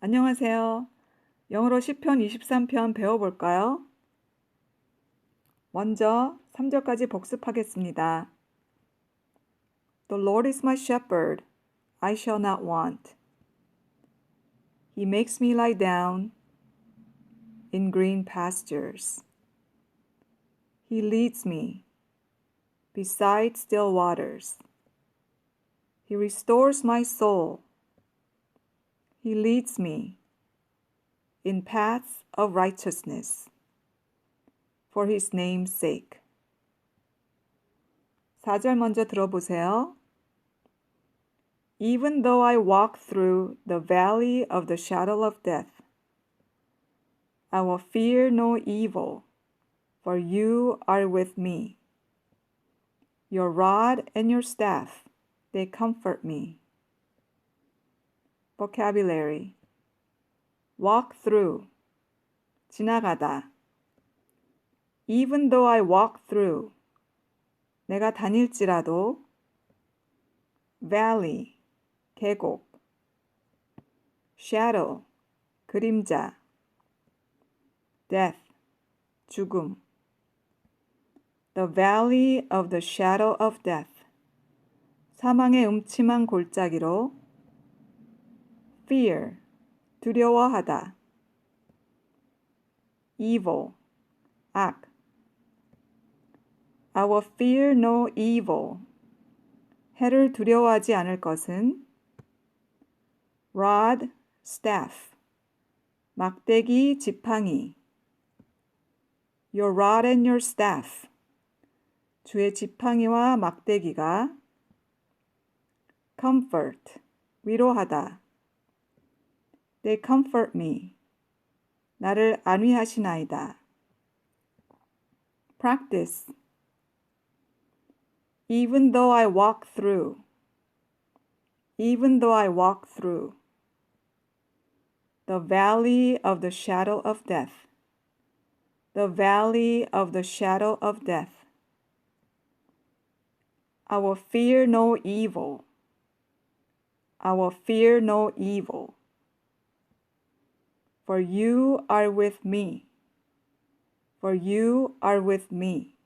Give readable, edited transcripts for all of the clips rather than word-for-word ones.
안녕하세요. 영어로 시편 23편 배워볼까요? 먼저 3절까지 복습하겠습니다. The Lord is my shepherd, I shall not want. He makes me lie down in green pastures. He leads me beside still waters. He restores my soul. He leads me in paths of righteousness for his name's sake. 4절 먼저 들어보세요. Even though I walk through the valley of the shadow of death, I will fear no evil, for you are with me. Your rod and your staff, they comfort me. Vocabulary. Walk through, 지나가다. Even though I walk through, 내가 다닐지라도. Valley, 계곡. Shadow, 그림자. Death, 죽음. The valley of the shadow of death. 사망의 음침한 골짜기로. Fear, 두려워하다. Evil, 악. I will fear no evil. 해를 두려워하지 않을 것은. Rod, staff. 막대기, 지팡이. Your rod and your staff. 주의 지팡이와 막대기가. Comfort, 위로하다. They comfort me. 나를 안위하시나이다. Practice. Even though I walk through. Even though I walk through. The valley of the shadow of death. The valley of the shadow of death. I will fear no evil. I will fear no evil. For you are with me. For you are with me.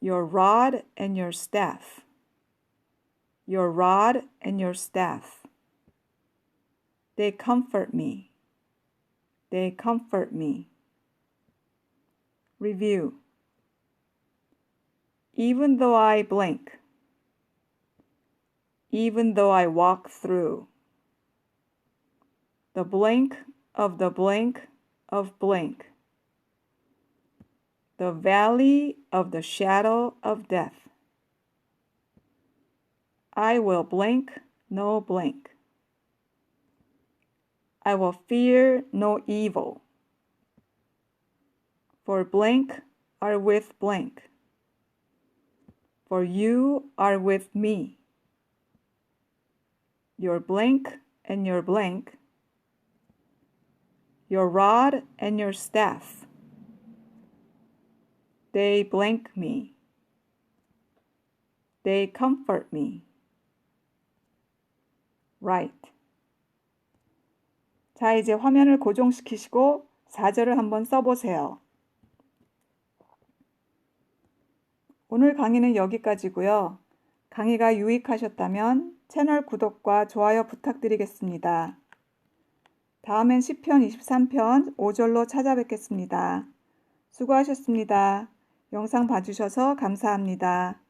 Your rod and your staff. Your rod and your staff. They comfort me. They comfort me. Review. Even though I blink. Even though I walk through. The blink of the blink of blink. The valley of the shadow of death. I will blink no blink. I will fear no evil. For blank are with blank. For you are with me. Your blank and your blank. Your rod and your staff. They blank me. They comfort me. Right. 자, 이제 화면을 고정시키시고 4절을 한번 써보세요. 오늘 강의는 여기까지고요. 강의가 유익하셨다면 채널 구독과 좋아요 부탁드리겠습니다. 다음엔 시편 23편 5절로 찾아뵙겠습니다. 수고하셨습니다. 영상 봐주셔서 감사합니다.